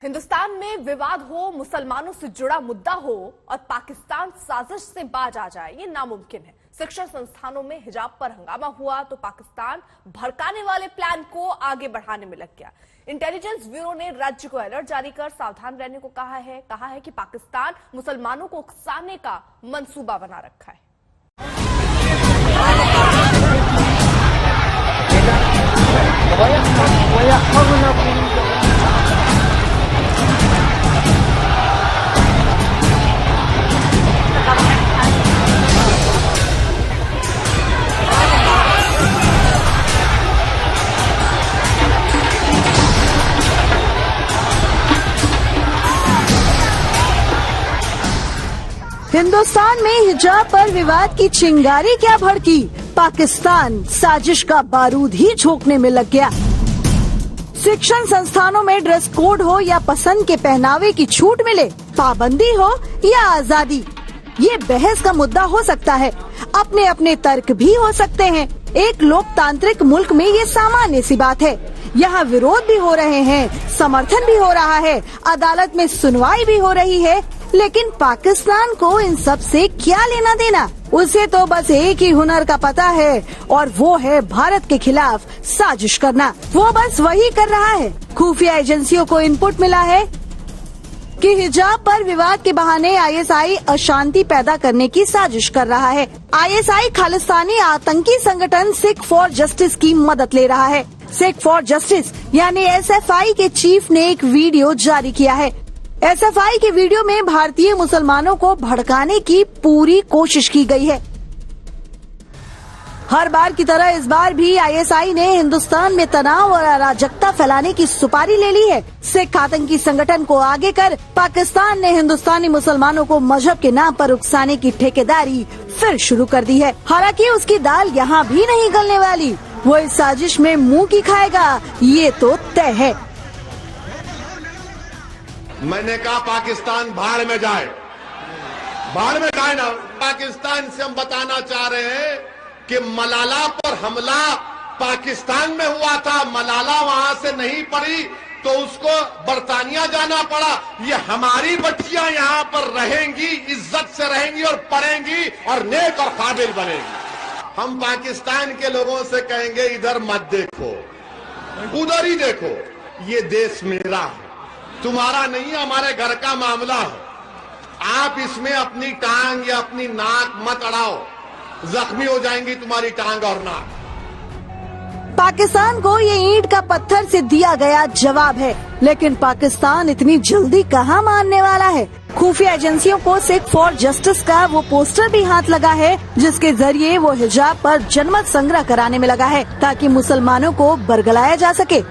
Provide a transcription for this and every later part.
हिंदुस्तान में विवाद हो, मुसलमानों से जुड़ा मुद्दा हो और पाकिस्तान साजिश से बाज आ जाए, ये नामुमकिन है। शिक्षण संस्थानों में हिजाब पर हंगामा हुआ तो पाकिस्तान भड़काने वाले प्लान को आगे बढ़ाने में लग गया। इंटेलिजेंस ब्यूरो ने राज्य को अलर्ट जारी कर सावधान रहने को कहा है कि पाकिस्तान मुसलमानों को उकसाने का मंसूबा बना रखा है। हिंदुस्तान में हिजाब पर विवाद की चिंगारी क्या भड़की, पाकिस्तान साजिश का बारूद ही झोंकने में लग गया। शिक्षण संस्थानों में ड्रेस कोड हो या पसंद के पहनावे की छूट मिले, पाबंदी हो या आजादी, ये बहस का मुद्दा हो सकता है। अपने अपने तर्क भी हो सकते हैं। एक लोकतांत्रिक मुल्क में ये सामान्य सी बात है। यहाँ विरोध भी हो रहे हैं, समर्थन भी हो रहा है, अदालत में सुनवाई भी हो रही है, लेकिन पाकिस्तान को इन सब से क्या लेना देना। उसे तो बस एक ही हुनर का पता है और वो है भारत के खिलाफ साजिश करना। वो बस वही कर रहा है। खुफिया एजेंसियों को इनपुट मिला है कि हिजाब पर विवाद के बहाने आईएसआई अशांति पैदा करने की साजिश कर रहा है। आईएसआई खालिस्तानी आतंकी संगठन सिख फॉर जस्टिस की मदद ले रहा है। सिख फॉर जस्टिस यानी एसएफआई के चीफ ने एक वीडियो जारी किया है। एसएफआई के वीडियो में भारतीय मुसलमानों को भड़काने की पूरी कोशिश की गई है। हर बार की तरह इस बार भी आईएसआई ने हिंदुस्तान में तनाव और अराजकता फैलाने की सुपारी ले ली है। सिख आतंकी संगठन को आगे कर पाकिस्तान ने हिंदुस्तानी मुसलमानों को मजहब के नाम पर उकसाने की ठेकेदारी फिर शुरू कर दी है। हालांकि उसकी दाल यहाँ भी नहीं गलने वाली। वो इस साजिश में मुंह की खाएगा, ये तो तय है। मैंने कहा पाकिस्तान भाड़ में जाए, भाड़ में जाए ना। पाकिस्तान से हम बताना चाह रहे हैं कि मलाला पर हमला पाकिस्तान में हुआ था, मलाला वहां से नहीं पड़ी तो उसको बरतानिया जाना पड़ा। ये हमारी बच्चियां यहाँ पर रहेंगी, इज्जत से रहेंगी और पढ़ेंगी और नेक और काबिल बनेंगी। हम पाकिस्तान के लोगों से कहेंगे इधर मत देखो, उधर ही देखो। ये देश मेरा है, तुम्हारा नहीं, हमारे घर का मामला है। आप इसमें अपनी टांग या अपनी नाक मत अड़ाओ, जख्मी हो जाएंगी तुम्हारी टांग और नाक। पाकिस्तान को ये ईंट का पत्थर से दिया गया जवाब है, लेकिन पाकिस्तान इतनी जल्दी कहाँ मानने वाला है। खुफिया एजेंसियों को सिख फॉर जस्टिस का वो पोस्टर भी हाथ लगा है, जिसके जरिए वो हिजाब पर जनमत संग्रह कराने में लगा है, ताकि मुसलमानों को बरगलाया जा सके।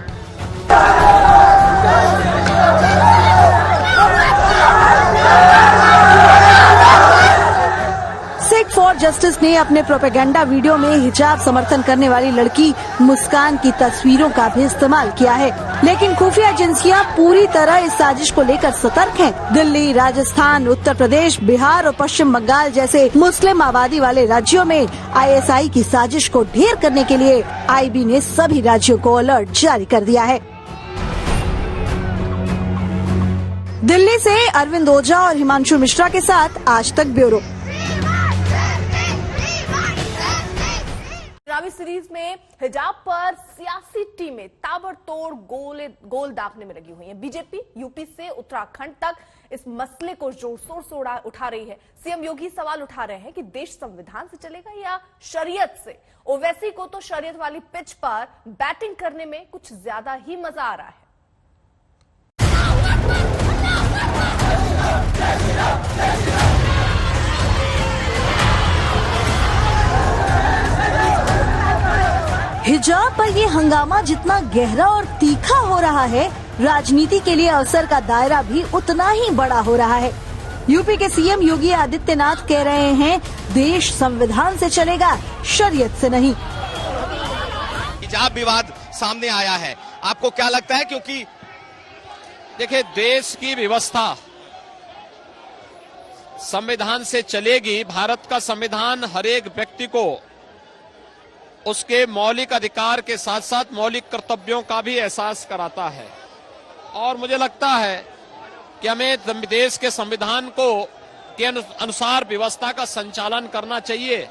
सिख फॉर जस्टिस ने अपने प्रोपेगेंडा वीडियो में हिजाब समर्थन करने वाली लड़की मुस्कान की तस्वीरों का भी इस्तेमाल किया है, लेकिन खुफिया एजेंसियां पूरी तरह इस साजिश को लेकर सतर्क हैं। दिल्ली, राजस्थान, उत्तर प्रदेश, बिहार और पश्चिम बंगाल जैसे मुस्लिम आबादी वाले राज्यों में आईएसआई की साजिश को ढेर करने के लिए आईबी ने सभी राज्यों को अलर्ट जारी कर दिया है। दिल्ली से अरविंद ओझा और हिमांशु मिश्रा के साथ आज तक ब्यूरो। चुनावी सीरीज में हिजाब पर सियासी टीमें ताबड़तोड़ गोल दागने में लगी हुई हैं। बीजेपी यूपी से उत्तराखंड तक इस मसले को जोर शोर से उठा रही है। सीएम योगी सवाल उठा रहे हैं कि देश संविधान से चलेगा या शरीयत से। ओवैसी को तो शरीयत वाली पिच पर बैटिंग करने में कुछ ज्यादा ही मजा आ रहा है। हिजाब पर ये हंगामा जितना गहरा और तीखा हो रहा है, राजनीति के लिए अवसर का दायरा भी उतना ही बड़ा हो रहा है। यूपी के सीएम योगी आदित्यनाथ कह रहे हैं देश संविधान से चलेगा, शरीयत से नहीं। हिजाब विवाद सामने आया है, आपको क्या लगता है? क्योंकि देखिए, देश की व्यवस्था संविधान से चलेगी। भारत का संविधान हर एक व्यक्ति को उसके मौलिक अधिकार के साथ साथ मौलिक कर्तव्यों का भी एहसास कराता है। और मुझे लगता है कि हमें देश के संविधान को के अनुसार व्यवस्था का संचालन करना चाहिए।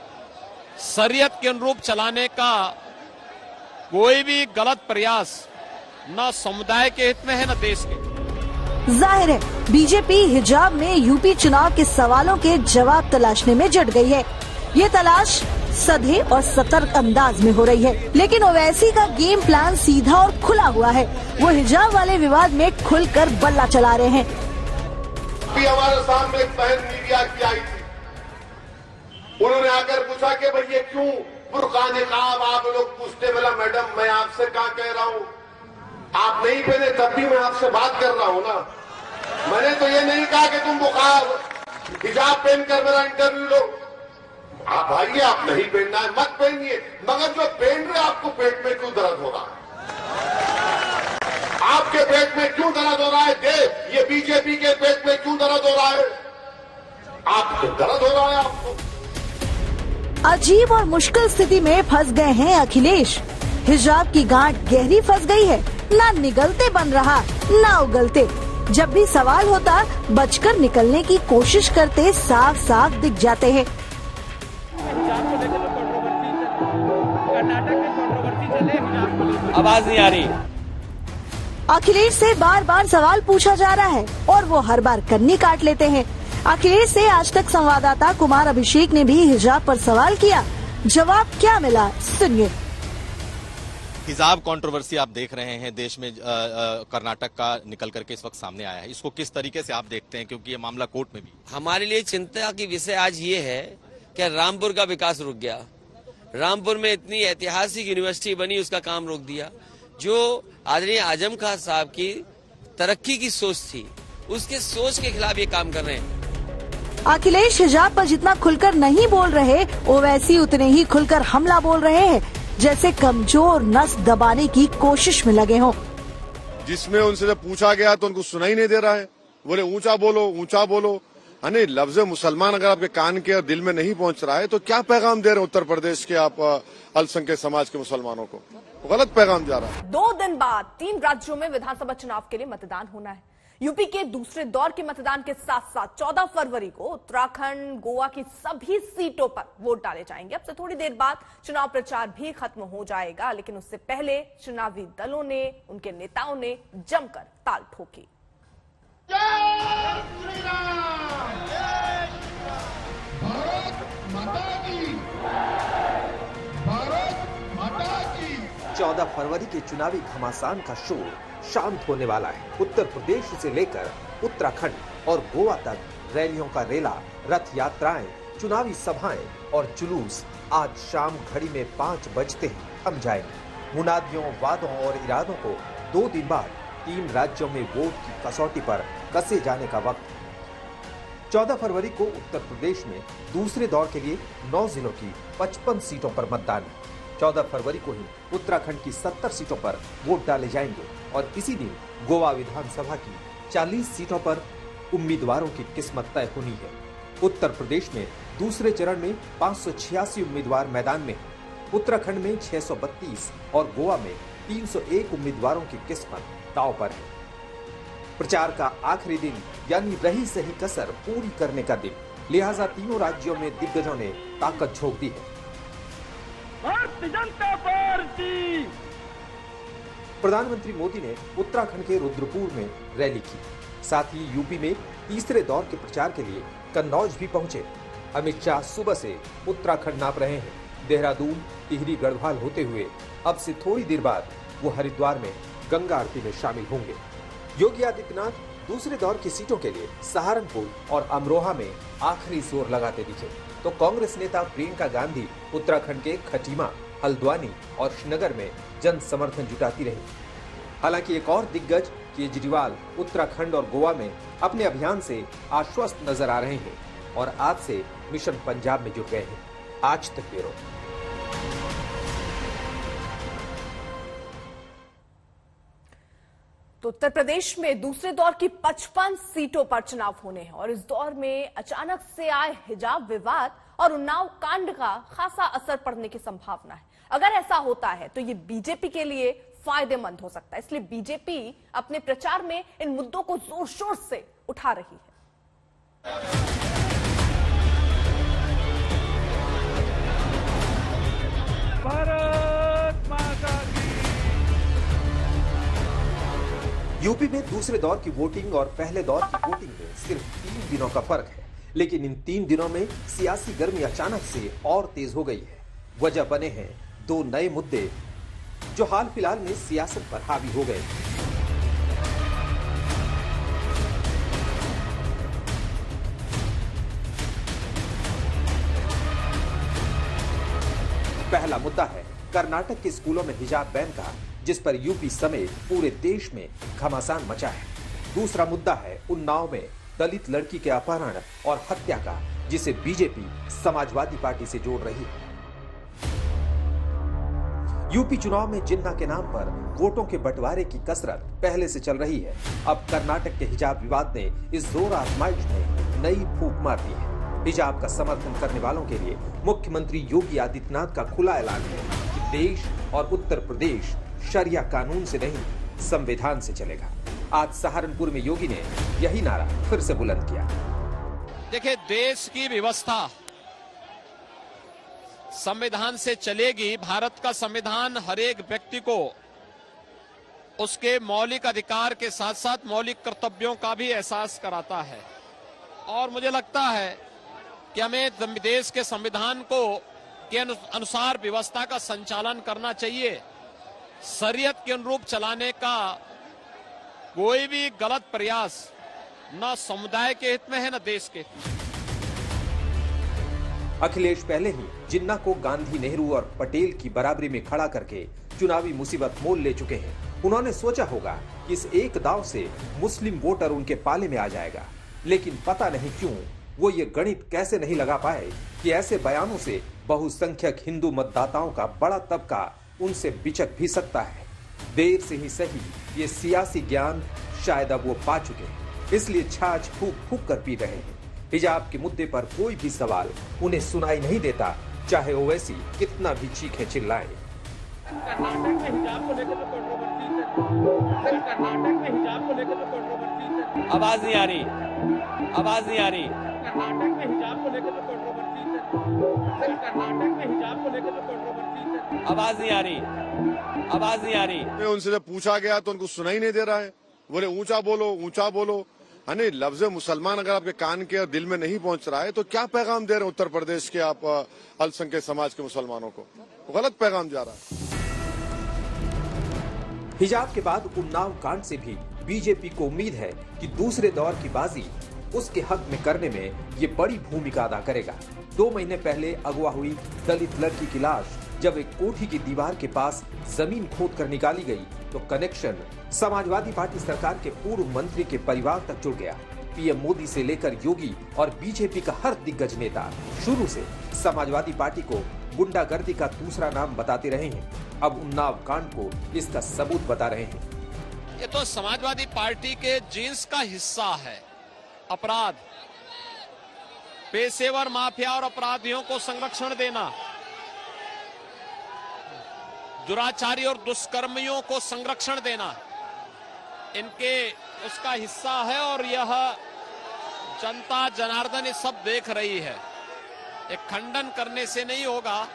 शरीयत के अनुरूप चलाने का कोई भी गलत प्रयास न समुदाय के हित में है न देश के। जाहिर है बीजेपी हिजाब में यूपी चुनाव के सवालों के जवाब तलाशने में जुट गई है। ये तलाश सधे और सतर्क अंदाज में हो रही है, लेकिन ओवैसी का गेम प्लान सीधा और खुला हुआ है। वो हिजाब वाले विवाद में खुलकर बल्ला चला रहे हैं। अभी हमारे सामने एक बहन मीडिया की आई थी, उन्होंने आकर पूछा कि भाई ये क्यों बुर्का निकाब आप लोग पूछते, बोला मैडम मैं आपसे क्या कह रहा हूँ, आप नहीं पहने तब भी मैं आपसे बात कर रहा हूँ ना। मैंने तो ये नहीं कहा कि तुम बुखार हिजाब पहनकर मेरा इंटरव्यू लो। आप भाई आप नहीं पहनना है मत पहनिए, मगर जो पहन रहे आपको पेट में क्यों दर्द हो रहा है, आपके पेट में क्यों दर्द हो रहा है, ये बीजेपी के पेट में क्यों दर्द हो रहा है, आपको दर्द हो रहा है आपको। अजीब और मुश्किल स्थिति में फंस गए हैं अखिलेश। हिजाब की गांठ गहरी फंस गई है, ना निगलते बन रहा ना उगलते। जब भी सवाल होता बचकर निकलने की कोशिश करते साफ साफ दिख जाते हैं। आवाज नहीं आ रही। अखिलेश से बार बार सवाल पूछा जा रहा है और वो हर बार कन्नी काट लेते हैं। अखिलेश से आज तक संवाददाता कुमार अभिषेक ने भी हिजाब पर सवाल किया, जवाब क्या मिला सुनिए। हिजाब कंट्रोवर्सी आप देख रहे हैं देश में कर्नाटक का निकल करके इस वक्त सामने आया है, इसको किस तरीके से आप देखते हैं, क्योंकि ये मामला कोर्ट में भी। हमारे लिए चिंता की विषय आज ये है कि रामपुर का विकास रुक गया। रामपुर में इतनी ऐतिहासिक यूनिवर्सिटी बनी, उसका काम रोक दिया। जो आदरणीय आजम खान साहब की तरक्की की सोच थी, उसके सोच के खिलाफ ये काम कर रहे हैं। अखिलेश हिजाब पर जितना खुलकर नहीं बोल रहे, ओवैसी उतने ही खुलकर हमला बोल रहे हैं, जैसे कमजोर नस दबाने की कोशिश में लगे हों। जिसमें उनसे जब पूछा गया तो उनको सुनाई नहीं दे रहा है, बोले ऊंचा बोलो ऊंचा बोलो। यानी लफ्ज मुसलमान अगर आपके कान के और दिल में नहीं पहुंच रहा है तो क्या पैगाम दे रहे हैं उत्तर प्रदेश के आप अल्पसंख्यक समाज के मुसलमानों को? गलत पैगाम जा रहा है। 2 दिन बाद 3 राज्यों में विधानसभा चुनाव के लिए मतदान होना है। यूपी के दूसरे दौर के मतदान के साथ साथ 14 फरवरी को उत्तराखंड, गोवा की सभी सीटों पर वोट डाले जाएंगे। अब से थोड़ी देर बाद चुनाव प्रचार भी खत्म हो जाएगा, लेकिन उससे पहले चुनावी दलों ने, उनके नेताओं ने जमकर ताल ठोकी। चौदह फरवरी के चुनावी घमासान का शोर शांत होने वाला है। उत्तर प्रदेश से लेकर उत्तराखंड और गोवा तक रैलियों का रेला, रथ यात्राएं, चुनावी सभाएं और जुलूस आज शाम घड़ी में 5 बजते ही थम जाएंगे। मुनादियों, वादों और इरादों को 2 दिन बाद 3 राज्यों में वोट की कसौटी पर कसे जाने का वक्त। 14 फरवरी को उत्तर प्रदेश में दूसरे दौर के लिए 9 जिलों की 55 सीटों पर मतदान है। 14 फरवरी को ही उत्तराखंड की 70 सीटों पर वोट डाले जाएंगे और इसी दिन गोवा विधानसभा की 40 सीटों पर उम्मीदवारों की किस्मत तय होनी है। उत्तर प्रदेश में दूसरे चरण में 586 उम्मीदवार मैदान में, उत्तराखंड में 632 और गोवा में 301 उम्मीदवारों की किस्मत दांव पर है। प्रचार का आखिरी दिन यानी रही सही कसर पूरी करने का दिन, लिहाजा तीनों राज्यों में दिग्गजों ने ताकत झोंक दी है। भारतीय जनता पार्टी। प्रधानमंत्री मोदी ने उत्तराखंड के रुद्रपुर में रैली की, साथ ही यूपी में तीसरे दौर के प्रचार के लिए कन्नौज भी पहुंचे। अमित शाह सुबह से उत्तराखंड नाप रहे हैं। देहरादून, टिहरी, गढ़वाल होते हुए अब से थोड़ी देर बाद वो हरिद्वार में गंगा आरती में शामिल होंगे। योगी आदित्यनाथ दूसरे दौर की सीटों के लिए सहारनपुर और अमरोहा में आखिरी जोर लगाते दिखे, तो कांग्रेस नेता प्रियंका गांधी उत्तराखंड के खटीमा, हल्द्वानी और श्रीनगर में जन समर्थन जुटाती रही। हालांकि एक और दिग्गज केजरीवाल उत्तराखंड और गोवा में अपने अभियान से आश्वस्त नजर आ रहे हैं और आज से मिशन पंजाब में जुट गए हैं। आज तक ब्यूरो। तो उत्तर प्रदेश में दूसरे दौर की 55 सीटों पर चुनाव होने हैं और इस दौर में अचानक से आए हिजाब विवाद और उन्नाव कांड का खासा असर पड़ने की संभावना है। अगर ऐसा होता है तो ये बीजेपी के लिए फायदेमंद हो सकता है। इसलिए बीजेपी अपने प्रचार में इन मुद्दों को जोर शोर से उठा रही है। भारत माता की। यूपी में दूसरे दौर की वोटिंग और पहले दौर की वोटिंग में सिर्फ 3 दिनों का फर्क है, लेकिन इन 3 दिनों में सियासी गर्मी अचानक से और तेज हो गई है। वजह बने हैं 2 नए मुद्दे जो हाल फिलहाल में सियासत पर हावी हो गए। पहला मुद्दा है कर्नाटक के स्कूलों में हिजाब बैन का, जिस पर यूपी समेत पूरे देश में घमासान मचा है। दूसरा मुद्दा है उन्नाव में दलित लड़की के अपहरण और हत्या का, जिसे बीजेपी समाजवादी पार्टी से जोड़ रही है। यूपी चुनाव में जिन्ना के नाम पर वोटों के बंटवारे की कसरत पहले से चल रही है। अब कर्नाटक के हिजाब विवाद ने इस जोर आजमाइश में नई फूंक मार दी है। हिजाब का समर्थन करने वालों के लिए मुख्यमंत्री योगी आदित्यनाथ का खुला ऐलान है कि देश और उत्तर प्रदेश शरिया कानून से नहीं, संविधान से चलेगा। आज सहारनपुर में योगी ने यही नारा फिर से बुलंद किया। देखिए, देश की व्यवस्था संविधान से चलेगी। भारत का संविधान हर एक व्यक्ति को उसके मौलिक अधिकार के साथ साथ मौलिक कर्तव्यों का भी एहसास कराता है। और मुझे लगता है कि हमें देश के संविधान को के अनुसार व्यवस्था का संचालन करना चाहिए। शरीयत के अनुरूप चलाने का कोई भी गलत प्रयास न समुदाय के हित में है न देश के हित में। अखिलेश पहले ही जिन्ना को गांधी, नेहरू और पटेल की बराबरी में खड़ा करके चुनावी मुसीबत मोल ले चुके हैं। उन्होंने सोचा होगा कि इस एक दाव से मुस्लिम वोटर उनके पाले में आ जाएगा, लेकिन पता नहीं क्यों वो ये गणित कैसे नहीं लगा पाए कि ऐसे बयानों से बहुसंख्यक हिंदू मतदाताओं का बड़ा तबका उनसे बिचक भी सकता है। देर से ही सही ये सियासी ज्ञान शायद अब वो पा चुके हैं, इसलिए छाछ फूक फूक कर पी रहे हैं। हिजाब के मुद्दे पर कोई भी सवाल उन्हें सुनाई नहीं देता, चाहे ओवैसी कितना भी चीखे चिल्लाएं। कर्नाटक में हिजाब को लेकर तो कंट्रोवर्सी है। कर्नाटक में हिजाब को लेकर तो कंट्रोवर्सी है। आवाज नहीं आ रही, आवाज नहीं आ रही। कर्नाटक में हिजाब को लेकर तो कंट्रोवर्सी है। कर्नाटक में हिजाब को लेकर तो कंट्रोवर्सी है। आवाज नहीं आ रही, आवाज नहीं आ रही। उनसे जब पूछा गया तो उनको सुनाई नहीं दे रहा है। बोले ऊंचा बोलो, ऊंचा बोलो। यानी लफ्ज मुसलमान अगर आपके कान के और दिल में नहीं पहुंच रहा है तो क्या पैगाम दे रहे हैं उत्तर प्रदेश के आप अल्पसंख्यक समाज के मुसलमानों को? गलत पैगाम जा रहा है। हिजाब के बाद उन्नाव कांड से भी बीजेपी को उम्मीद है कि दूसरे दौर की बाजी उसके हक में करने में ये बड़ी भूमिका अदा करेगा। 2 महीने पहले अगवा हुई दलित लड़की की लाश जब एक कोठी की दीवार के पास जमीन खोद कर निकाली गई तो कनेक्शन समाजवादी पार्टी सरकार के पूर्व मंत्री के परिवार तक जुड़ गया। पीएम मोदी से लेकर योगी और बीजेपी का हर दिग्गज नेता शुरू से समाजवादी पार्टी को गुंडागर्दी का दूसरा नाम बताते रहे हैं। अब उन्नाव कांड को इसका सबूत बता रहे हैं। ये तो समाजवादी पार्टी के जीन्स का हिस्सा है। अपराध, पेशेवर माफिया और अपराधियों को संरक्षण देना, दुराचारी और दुष्कर्मियों को संरक्षण देना, इनके उसका हिस्सा है। और यह जनता जनार्दन ये सब देख रही है। एक खंडन करने से नहीं होगा,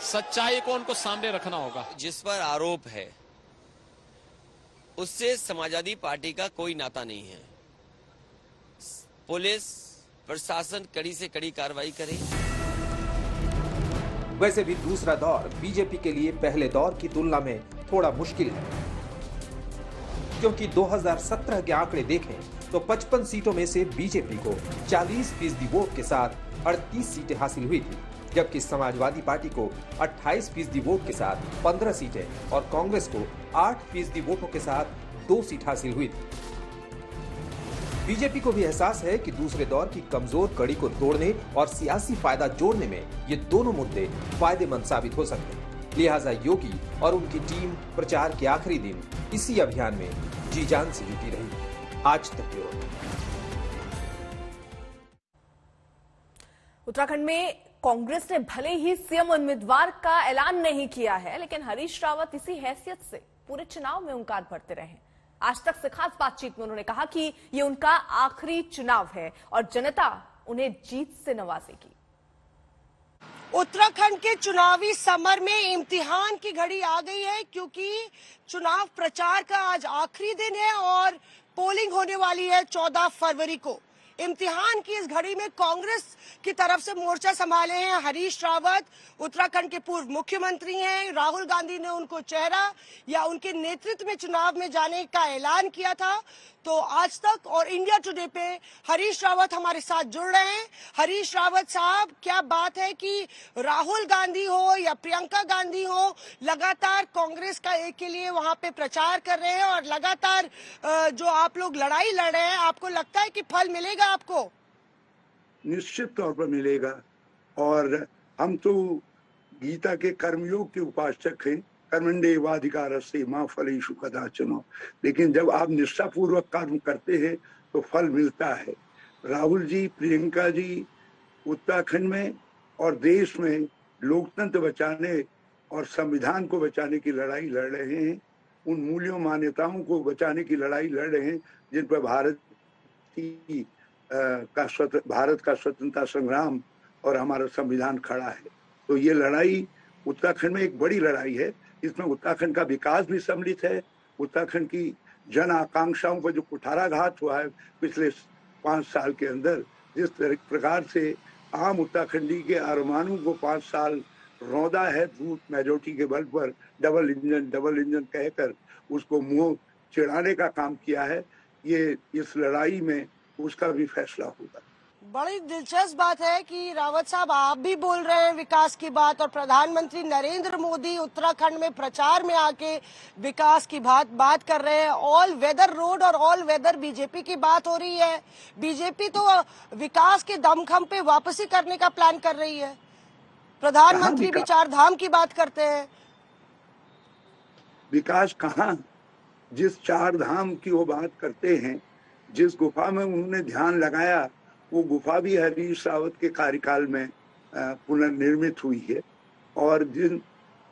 सच्चाई को उनको सामने रखना होगा। जिस पर आरोप है उससे समाजवादी पार्टी का कोई नाता नहीं है। पुलिस प्रशासन कड़ी से कड़ी कार्रवाई करे। वैसे भी दूसरा दौर बीजेपी के लिए पहले दौर की तुलना में थोड़ा मुश्किल है, क्योंकि 2017 के आंकड़े देखें तो 55 सीटों में से बीजेपी को 40% वोट के साथ 38 सीटें हासिल हुई थी, जबकि समाजवादी पार्टी को 28% वोट के साथ 15 सीटें और कांग्रेस को 8% वोटों के साथ 2 सीट हासिल हुई थी। बीजेपी को भी एहसास है कि दूसरे दौर की कमजोर कड़ी को तोड़ने और सियासी फायदा जोड़ने में ये दोनों मुद्दे फायदेमंद साबित हो सकते हैं। लिहाजा योगी और उनकी टीम प्रचार के आखिरी दिन इसी अभियान में जी जान से जुटी रही। आज तक ब्यूरो। उत्तराखंड में कांग्रेस ने भले ही सीएम उम्मीदवार का ऐलान नहीं किया है, लेकिन हरीश रावत इसी हैसियत से पूरे चुनाव में ओंकार भरते रहे। आज तक से खास बातचीत में उन्होंने कहा कि ये उनका आखिरी चुनाव है और जनता उन्हें जीत से नवाजेगी। उत्तराखंड के चुनावी समर में इम्तिहान की घड़ी आ गई है, क्योंकि चुनाव प्रचार का आज आखिरी दिन है और पोलिंग होने वाली है 14 फरवरी को। इम्तिहान की इस घड़ी में कांग्रेस की तरफ से मोर्चा संभाले हैं हरीश रावत, उत्तराखंड के पूर्व मुख्यमंत्री हैं। राहुल गांधी ने उनको चेहरा या उनके नेतृत्व में चुनाव में जाने का ऐलान किया था। तो आज तक और इंडिया टुडे पे हरीश रावत हमारे साथ जुड़ रहे हैं। हरीश रावत साहब, क्या बात है कि राहुल गांधी हो या प्रियंका गांधी हो, लगातार कांग्रेस का एक के लिए वहां पे प्रचार कर रहे हैं और लगातार जो आप लोग लड़ाई लड़ रहे हैं, आपको लगता है कि फल मिलेगा आपको? निश्चित तौर पर मिलेगा। और हम तो गीता के कर्मयोग के उपासक हैं, कर्मण्येवाधिकारस्ते मा फलेषु कदाचन। लेकिन जब आप निष्ठापूर्वक कर्म करते हैं तो फल मिलता है। राहुल जी, प्रियंका जी उत्तराखंड में और देश में लोकतंत्र बचाने और संविधान को बचाने की लड़ाई लड़ रहे हैं। उन मूल्यों मान्यताओं को बचाने की लड़ाई लड़ रहे हैं जिन पर भारत का स्वतंत्रता संग्राम और हमारा संविधान खड़ा है। तो ये लड़ाई उत्तराखंड में एक बड़ी लड़ाई है। इसमें उत्तराखंड का विकास भी सम्मिलित है। उत्तराखंड की जन आकांक्षाओं पर जो कुठाराघात हुआ है पिछले 5 साल के अंदर, जिस प्रकार से आम उत्तराखंडी के अरमानों को 5 साल रौंदा है बूथ मेजोरिटी के बल पर, डबल इंजन कहकर उसको मुंह चिढ़ाने का काम किया है। ये इस लड़ाई में उसका भी फैसला होगा। बड़ी दिलचस्प बात है कि रावत साहब, आप भी बोल रहे हैं विकास की बात और प्रधानमंत्री नरेंद्र मोदी उत्तराखंड में प्रचार में आके विकास की बात कर रहे हैं। ऑल वेदर रोड और ऑल वेदर बीजेपी की बात हो रही है। बीजेपी तो विकास के दमखम पे वापसी करने का प्लान कर रही है। प्रधानमंत्री भी 4 धाम की बात करते हैं। विकास कहाँ? जिस 4 धाम की वो बात करते हैं, जिस गुफा में उन्होंने ध्यान लगाया, वो गुफा भी हरीश रावत के कार्यकाल में पुनर्निर्मित हुई है। और जिन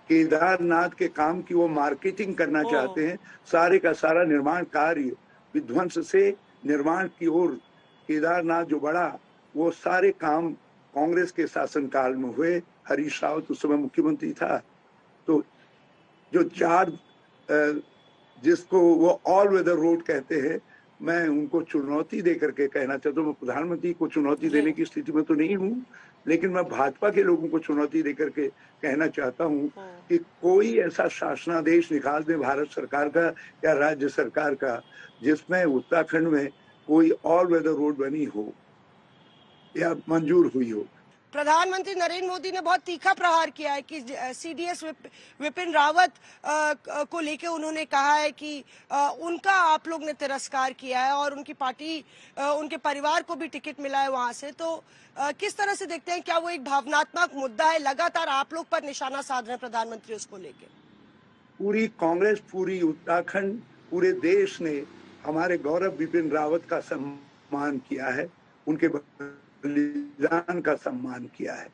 केदारनाथ के काम की वो मार्केटिंग करना चाहते हैं, सारे का सारा निर्माण कार्य विध्वंस से निर्माण की ओर केदारनाथ जो बढ़ा, वो सारे काम कांग्रेस के शासनकाल में हुए। हरीश रावत उस समय मुख्यमंत्री था। तो जो 4 जिसको वो ऑल वेदर रोड कहते हैं, मैं उनको चुनौती दे करके कहना चाहता हूँ। मैं प्रधानमंत्री को चुनौती देने की स्थिति में तो नहीं हूँ, लेकिन मैं भाजपा के लोगों को चुनौती दे करके कहना चाहता हूँ कि कोई ऐसा शासनादेश निकाल दे भारत सरकार का या राज्य सरकार का, जिसमें उत्तराखंड में कोई ऑल वेदर रोड बनी हो या मंजूर हुई हो। प्रधानमंत्री नरेंद्र मोदी ने बहुत तीखा प्रहार किया है कि सीडीएस विपिन रावत को लेके उन्होंने कहा है कि उनका आप लोग ने तिरस्कार किया है और उनकी पार्टी, उनके परिवार को भी टिकट मिला है वहां से। तो किस तरह से देखते हैं, क्या वो एक भावनात्मक मुद्दा है? लगातार आप लोग पर निशाना साध रहे हैं प्रधानमंत्री उसको लेके। पूरी कांग्रेस, पूरी उत्तराखंड, पूरे देश ने हमारे गौरव विपिन रावत का सम्मान किया है, उनके बलिदान का सम्मान किया है।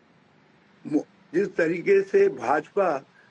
जिस तरीके से भाजपा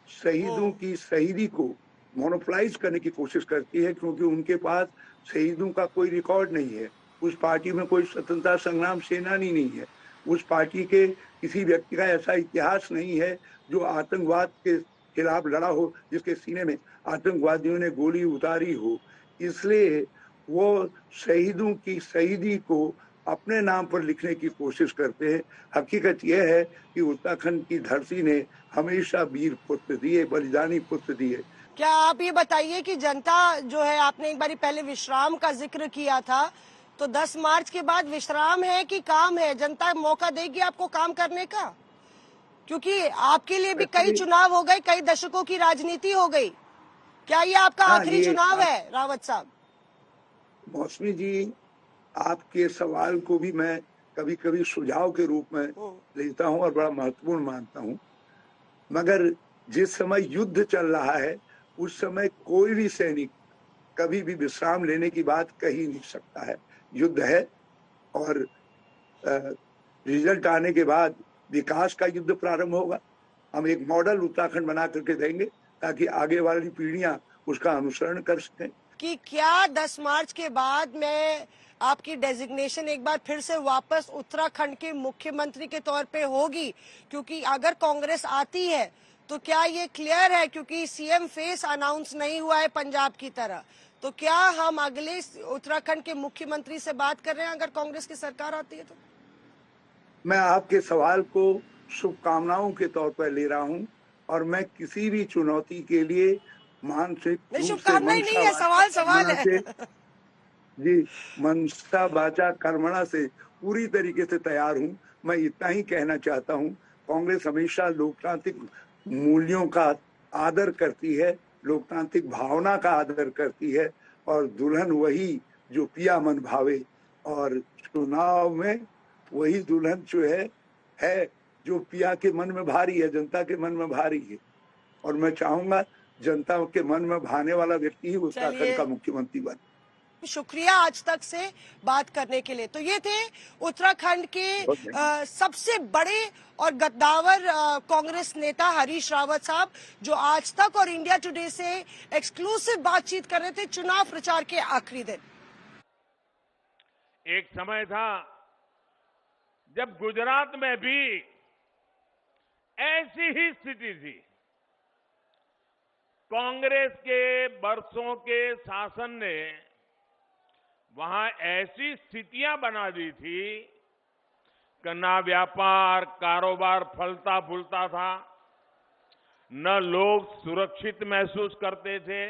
शहीदों की शहीदी को मोनोपोलाइज करने की कोशिश करती है, क्योंकि उनके पास शहीदों का कोई रिकॉर्ड नहीं है। उस पार्टी में कोई स्वतंत्रता संग्राम सेनानी नहीं है। उस पार्टी के किसी व्यक्ति का ऐसा इतिहास नहीं है जो आतंकवाद के खिलाफ लड़ा हो, जिसके सीने में आतंकवादियों ने गोली उतारी हो। इसलिए वो शहीदों की शहीदी को अपने नाम पर लिखने की कोशिश करते हैं। हकीकत यह है कि उत्तराखंड की धरती ने हमेशा वीर पुत्र दिए, बलिदानी पुत्र दिए। क्या आप ये बताइए कि जनता जो है, आपने एक बारी पहले विश्राम का जिक्र किया था, तो 10 मार्च के बाद विश्राम है कि काम है? जनता मौका देगी आपको काम करने का? क्योंकि आपके लिए भी कई चुनाव हो गए, कई दशकों की राजनीति हो गई। क्या ये आपका आखिरी चुनाव है रावत साहब? मौसमी जी, आपके सवाल को भी मैं कभी कभी सुझाव के रूप में लेता हूं और बड़ा महत्वपूर्ण मानता हूं। मगर जिस समय युद्ध चल रहा है, उस समय कोई भी सैनिक कभी भी विश्राम लेने की बात कह ही नहीं सकता है। युद्ध है और रिजल्ट आने के बाद विकास का युद्ध प्रारंभ होगा। हम एक मॉडल उत्तराखंड बना करके देंगे ताकि आगे वाली पीढ़ियां उसका अनुसरण कर सकें। कि क्या 10 मार्च के बाद में आपकी डेजिग्नेशन एक बार फिर से वापस उत्तराखंड के मुख्यमंत्री के तौर पे होगी? क्योंकि अगर कांग्रेस आती है तो क्या ये क्लियर है, क्योंकि सीएम फेस अनाउंस नहीं हुआ है पंजाब की तरह, तो क्या हम अगले उत्तराखंड के मुख्यमंत्री से बात कर रहे हैं अगर कांग्रेस की सरकार आती है तो? मैं आपके सवाल को शुभकामनाओं के तौर पर ले रहा हूं और मैं किसी भी चुनौती के लिए मानसिक रूप से शुभकामनाएं नहीं है, सवाल है। जी, मनसा वाचा कर्मणा से पूरी तरीके से तैयार हूं। मैं इतना ही कहना चाहता हूं, कांग्रेस हमेशा लोकतांत्रिक मूल्यों का आदर करती है, लोकतांत्रिक भावना का आदर करती है और दुल्हन वही जो पिया मन भावे, और चुनाव में वही दुल्हन जो है जो पिया के मन में भारी है, जनता के मन में भारी है। और मैं चाहूंगा जनता के मन में भाने वाला व्यक्ति ही उत्तराखंड का मुख्यमंत्री बने। शुक्रिया आज तक से बात करने के लिए। तो ये थे उत्तराखंड के सबसे बड़े और गद्दावर कांग्रेस नेता हरीश रावत साहब, जो आज तक और इंडिया टुडे से एक्सक्लूसिव बातचीत कर रहे थे चुनाव प्रचार के आखिरी दिन। एक समय था जब गुजरात में भी ऐसी ही स्थिति थी। कांग्रेस के बरसों के शासन ने वहां ऐसी स्थितियां बना दी थी कि न व्यापार कारोबार फलता फूलता था, न लोग सुरक्षित महसूस करते थे,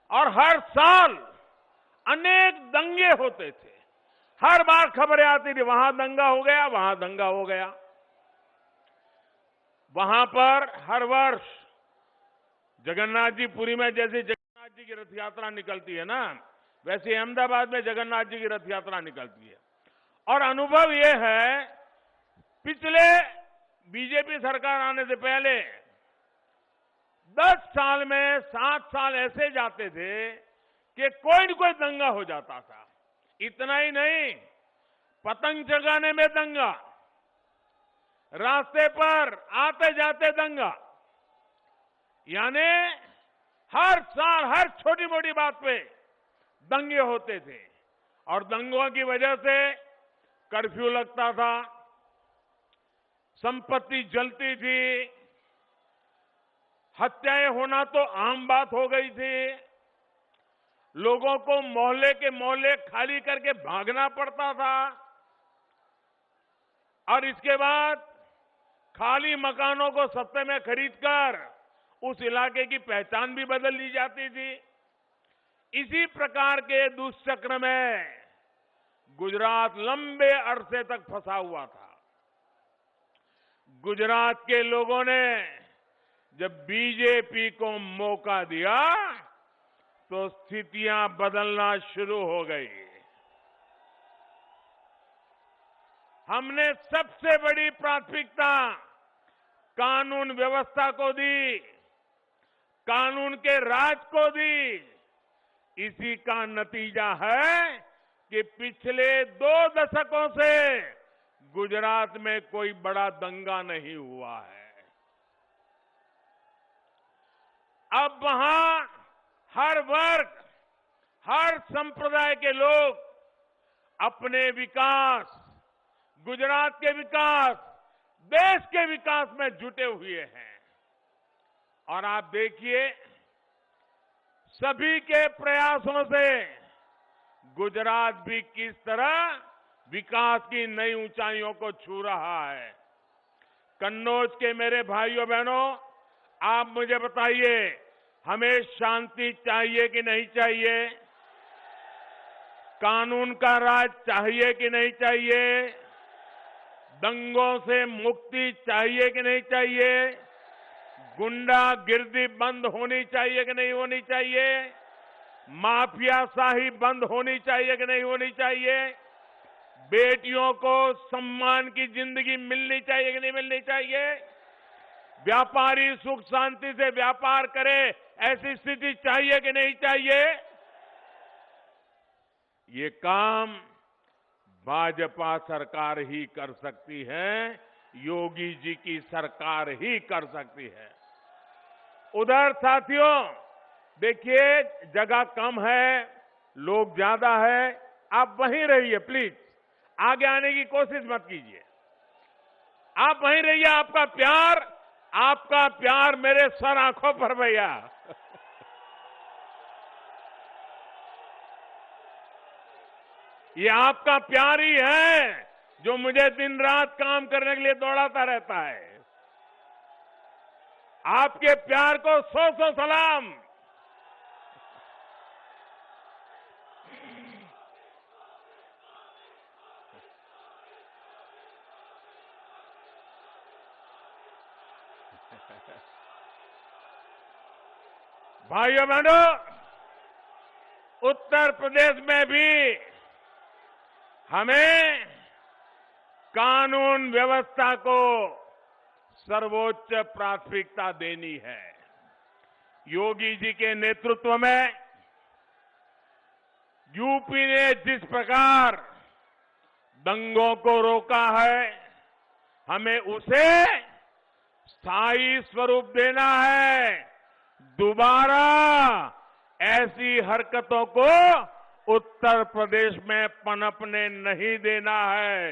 और हर साल अनेक दंगे होते थे। हर बार खबरें आती थी वहां दंगा हो गया, वहां दंगा हो गया। वहां पर हर वर्ष जगन्नाथ जी पुरी में जैसे जगन्नाथ जी की रथ यात्रा निकलती है ना, वैसे अहमदाबाद में जगन्नाथ जी की रथ यात्रा निकलती है। और अनुभव यह है, पिछले बीजेपी सरकार आने से पहले 10 साल में 7 साल ऐसे जाते थे कि कोई न कोई दंगा हो जाता था। इतना ही नहीं, पतंग जगाने में दंगा, रास्ते पर आते जाते दंगा, यानी हर साल हर छोटी मोटी बात पे दंगे होते थे। और दंगों की वजह से कर्फ्यू लगता था, संपत्ति जलती थी, हत्याएं होना तो आम बात हो गई थी, लोगों को मोहल्ले के मोहल्ले खाली करके भागना पड़ता था, और इसके बाद खाली मकानों को सस्ते में खरीदकर उस इलाके की पहचान भी बदल ली जाती थी। इसी प्रकार के दुष्चक्र में गुजरात लंबे अरसे तक फंसा हुआ था। गुजरात के लोगों ने जब बीजेपी को मौका दिया तो स्थितियां बदलना शुरू हो गई। हमने सबसे बड़ी प्राथमिकता कानून व्यवस्था को दी, कानून के राज को दी। इसी का नतीजा है कि पिछले 2 दशकों से गुजरात में कोई बड़ा दंगा नहीं हुआ है। अब वहां हर वर्ग, हर संप्रदाय के लोग अपने विकास, गुजरात के विकास, देश के विकास में जुटे हुए हैं। और आप देखिए, सभी के प्रयासों से गुजरात भी किस तरह विकास की नई ऊंचाइयों को छू रहा है। कन्नौज के मेरे भाइयों बहनों, आप मुझे बताइए, हमें शांति चाहिए कि नहीं चाहिए? कानून का राज चाहिए कि नहीं चाहिए? दंगों से मुक्ति चाहिए कि नहीं चाहिए? गुंडागिर्दी बंद होनी चाहिए कि नहीं होनी चाहिए? माफियाशाही बंद होनी चाहिए कि नहीं होनी चाहिए? बेटियों को सम्मान की जिंदगी मिलनी चाहिए कि नहीं मिलनी चाहिए? व्यापारी सुख शांति से व्यापार करे, ऐसी स्थिति चाहिए कि नहीं चाहिए? ये काम भाजपा सरकार ही कर सकती है, योगी जी की सरकार ही कर सकती है। उधर साथियों देखिए जगह कम है, लोग ज्यादा है, आप वहीं रहिए प्लीज, आगे आने की कोशिश मत कीजिए। आप वहीं रहिए, आपका प्यार मेरे सर आंखों पर भैया। ये आपका प्यार ही है जो मुझे दिन रात काम करने के लिए दौड़ाता रहता है। आपके प्यार को सौ सौ सलाम। भाइयों बहनों, उत्तर प्रदेश में भी हमें कानून व्यवस्था को सर्वोच्च प्राथमिकता देनी है। योगी जी के नेतृत्व में यूपी ने जिस प्रकार दंगों को रोका है, हमें उसे स्थायी स्वरूप देना है। दोबारा ऐसी हरकतों को उत्तर प्रदेश में पनपने नहीं देना है।